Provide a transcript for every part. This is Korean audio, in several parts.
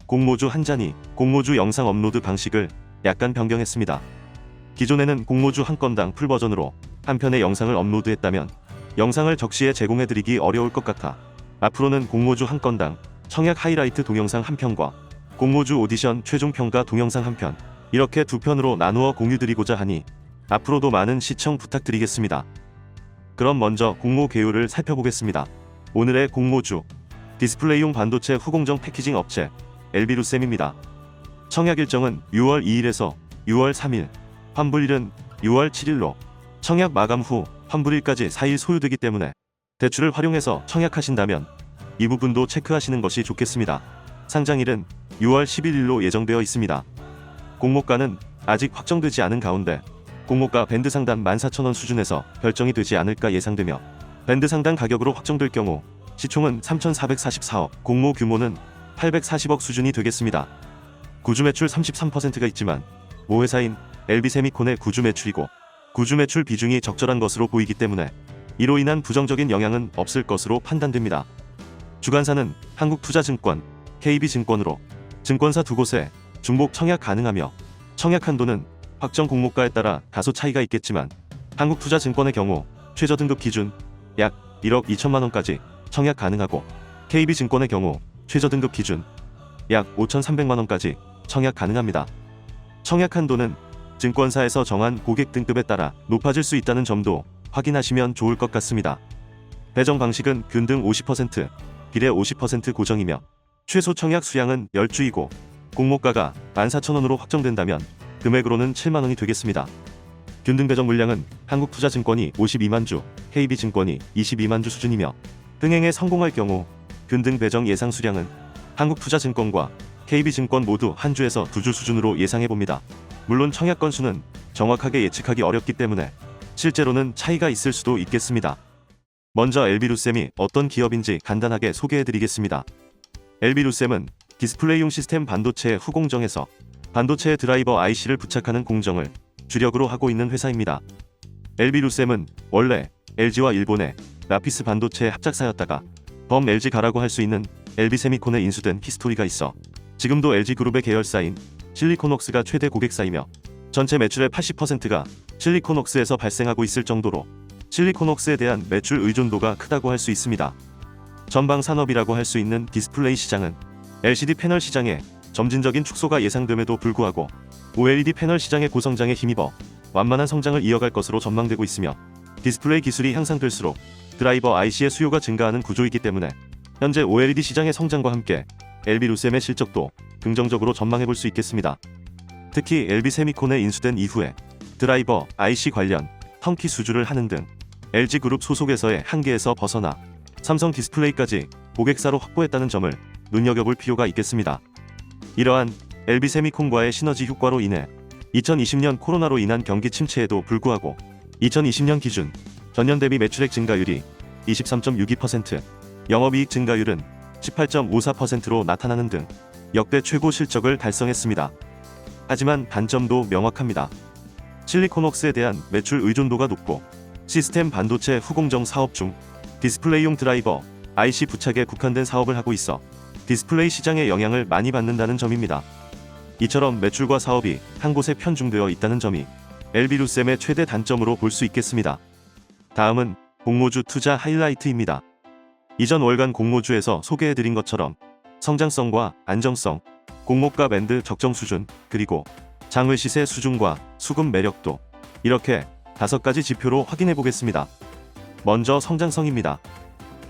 공모주 한 잔이 공모주 영상 업로드 방식을 약간 변경했습니다. 기존에는 공모주 한 건당 풀버전으로 한 편의 영상을 업로드했다면 영상을 적시에 제공해드리기 어려울 것 같아 앞으로는 공모주 한 건당 청약 하이라이트 동영상 한 편과 공모주 오디션 최종 평가 동영상 한 편, 이렇게 두 편으로 나누어 공유드리고자 하니 앞으로도 많은 시청 부탁드리겠습니다. 그럼 먼저 공모 개요를 살펴보겠습니다. 오늘의 공모주, 디스플레이용 반도체 후공정 패키징 업체 LB루셈입니다. 청약 일정은 6월 2일에서 6월 3일, 환불일은 6월 7일로 청약 마감 후 환불일까지 4일 소요되기 때문에 대출을 활용해서 청약하신다면 이 부분도 체크하시는 것이 좋겠습니다. 상장일은 6월 11일로 예정되어 있습니다. 공모가는 아직 확정되지 않은 가운데 공모가 밴드 상단 14,000원 수준에서 결정이 되지 않을까 예상되며 밴드 상단 가격으로 확정될 경우 시총은 3,444억, 공모 규모는 840억 수준이 되겠습니다. 구주 매출 33%가 있지만 모 회사인 LB세미콘의 구주 매출이고 구주 매출 비중이 적절한 것으로 보이기 때문에 이로 인한 부정적인 영향은 없을 것으로 판단됩니다. 주관사는 한국투자증권, KB증권으로 증권사 두 곳에 중복 청약 가능하며 청약 한도는 확정 공모가에 따라 다소 차이가 있겠지만 한국투자증권의 경우 최저 등급 기준 약 1억 2천만 원까지 청약 가능하고 KB증권의 경우 최저 등급 기준 약 5,300만 원까지 청약 가능합니다. 청약 한도는 증권사에서 정한 고객 등급에 따라 높아질 수 있다는 점도 확인하시면 좋을 것 같습니다. 배정 방식은 균등 50%, 비례 50% 고정이며 최소 청약 수량은 10주이고 공모가가 14,000원으로 확정된다면 금액으로는 7만 원이 되겠습니다. 균등 배정 물량은 한국투자증권이 52만 주, KB증권이 22만 주 수준이며 흥행에 성공할 경우 균등 배정 예상 수량은 한국투자증권과 KB증권 모두 한 주에서 2주 수준으로 예상해봅니다. 물론 청약 건수는 정확하게 예측하기 어렵기 때문에 실제로는 차이가 있을 수도 있겠습니다. 먼저 LB루셈이 어떤 기업인지 간단하게 소개해드리겠습니다. LB루셈은 디스플레이용 시스템 반도체 후공정에서 반도체 드라이버 IC를 부착하는 공정을 주력으로 하고 있는 회사입니다. LB루셈은 원래 LG와 일본의 라피스 반도체 합작사였다가 범 LG가라고 할 수 있는 LB세미콘에 인수된 히스토리가 있어 지금도 LG그룹의 계열사인 실리콘웍스가 최대 고객사이며 전체 매출의 80%가 실리콘웍스에서 발생하고 있을 정도로 실리콘웍스에 대한 매출 의존도가 크다고 할 수 있습니다. 전방 산업이라고 할 수 있는 디스플레이 시장은 LCD 패널 시장에 점진적인 축소가 예상됨에도 불구하고 OLED 패널 시장의 고성장에 힘입어 완만한 성장을 이어갈 것으로 전망되고 있으며 디스플레이 기술이 향상될수록 드라이버 IC의 수요가 증가하는 구조이기 때문에 현재 OLED 시장의 성장과 함께 LB루셈의 실적도 긍정적으로 전망해볼 수 있겠습니다. 특히 LB세미콘에 인수된 이후에 드라이버 IC 관련 턴키 수주를 하는 등 LG그룹 소속에서의 한계에서 벗어나 삼성 디스플레이까지 고객사로 확보했다는 점을 눈여겨볼 필요가 있겠습니다. 이러한 LB세미콘과의 시너지 효과로 인해 2020년 코로나로 인한 경기 침체에도 불구하고 2020년 기준 전년 대비 매출액 증가율이 23.62%, 영업이익 증가율은 18.54%로 나타나는 등 역대 최고 실적을 달성했습니다. 하지만 단점도 명확합니다. 실리콘웍스에 대한 매출 의존도가 높고 시스템 반도체 후공정 사업 중 디스플레이용 드라이버 IC 부착에 국한된 사업을 하고 있어 디스플레이 시장에 영향을 많이 받는다는 점입니다. 이처럼 매출과 사업이 한 곳에 편중되어 있다는 점이 LB루셈의 최대 단점으로 볼 수 있겠습니다. 다음은 공모주 투자 하이라이트입니다. 이전 월간 공모주에서 소개해드린 것처럼 성장성과 안정성, 공모가 밴드 적정 수준, 그리고 장외 시세 수준과 수급 매력도, 이렇게 5가지 지표로 확인해 보겠습니다. 먼저 성장성입니다.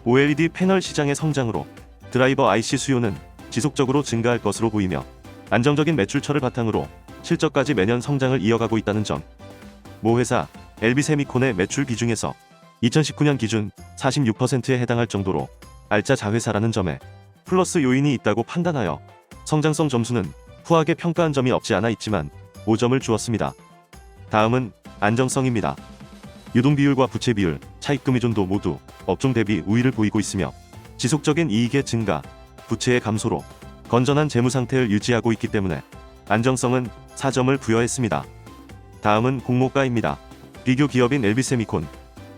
OLED 패널 시장의 성장으로 드라이버 IC 수요는 지속적으로 증가할 것으로 보이며 안정적인 매출처를 바탕으로 실적까지 매년 성장을 이어가고 있다는 점, 모 회사 LB세미콘의 매출 비중에서 2019년 기준 46%에 해당할 정도로 알짜 자회사라는 점에 플러스 요인이 있다고 판단하여 성장성 점수는 후하게 평가한 점이 없지 않아 있지만 5점을 주었습니다. 다음은 안정성입니다. 유동비율과 부채비율, 차입금 의존도 모두 업종 대비 우위를 보이고 있으며 지속적인 이익의 증가, 부채의 감소로 건전한 재무 상태를 유지하고 있기 때문에 안정성은 4점을 부여했습니다. 다음은 공모가입니다. 비교 기업인 LB세미콘,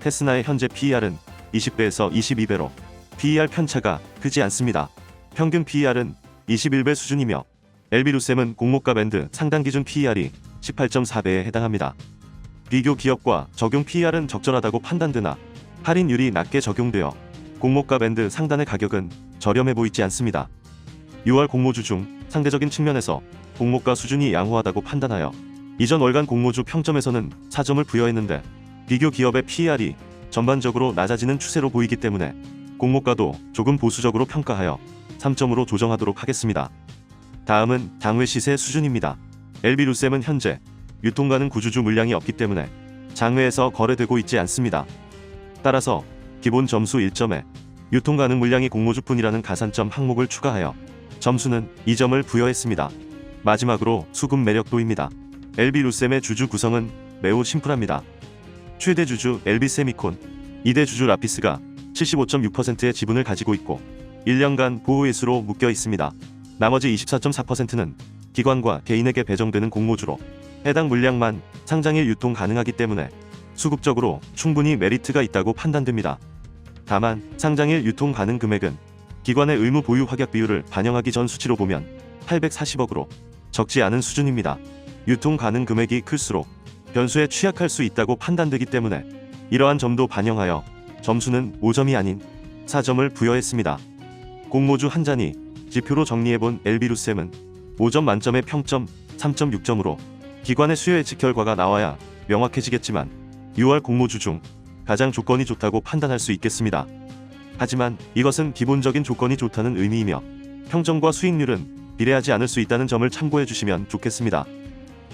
테스나의 현재 PER은 20배에서 22배로 PER 편차가 크지 않습니다. 평균 PER은 21배 수준이며 LB루셈은 공모가 밴드 상단 기준 PER이 18.4배에 해당합니다. 비교 기업과 적용 PER은 적절하다고 판단되나 할인율이 낮게 적용되어 공모가 밴드 상단의 가격은 저렴해 보이지 않습니다. 6월 공모주 중 상대적인 측면에서 공모가 수준이 양호하다고 판단하여 이전 월간 공모주 평점에서는 4점을 부여했는데 비교 기업의 PER이 전반적으로 낮아지는 추세로 보이기 때문에 공모가도 조금 보수적으로 평가하여 3점으로 조정하도록 하겠습니다. 다음은 당외 시세 수준입니다. LB루셈은 현재 유통 가능 구주주 물량이 없기 때문에 장외에서 거래되고 있지 않습니다. 따라서 기본 점수 1점에 유통 가능 물량이 공모주뿐이라는 가산점 항목을 추가하여 점수는 2점을 부여했습니다. 마지막으로 수급 매력도입니다. LB루셈의 주주 구성은 매우 심플합니다. 최대 주주 LB세미콘, 2대 주주 라피스가 75.6%의 지분을 가지고 있고 1년간 보호일수로 묶여 있습니다. 나머지 24.4%는 기관과 개인에게 배정되는 공모주로 해당 물량만 상장일 유통 가능하기 때문에 수급적으로 충분히 메리트가 있다고 판단됩니다. 다만 상장일 유통 가능 금액은 기관의 의무 보유 확약 비율을 반영하기 전 수치로 보면 840억으로 적지 않은 수준입니다. 유통 가능 금액이 클수록 변수에 취약할 수 있다고 판단되기 때문에 이러한 점도 반영하여 점수는 5점이 아닌 4점을 부여했습니다. 공모주 한 잔이 지표로 정리해본 LB루셈은 5점 만점의 평점 3.6점으로 기관의 수요 예측 결과가 나와야 명확해지겠지만 6월 공모주 중 가장 조건이 좋다고 판단할 수 있겠습니다. 하지만 이것은 기본적인 조건이 좋다는 의미이며 평점과 수익률은 비례하지 않을 수 있다는 점을 참고해 주시면 좋겠습니다.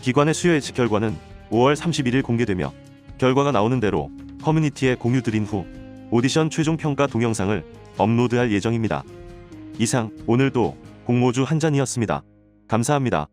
기관의 수요 예측 결과는 5월 31일 공개되며 결과가 나오는 대로 커뮤니티에 공유 드린 후 오디션 최종 평가 동영상을 업로드할 예정입니다. 이상 오늘도 공모주 한 잔이었습니다. 감사합니다.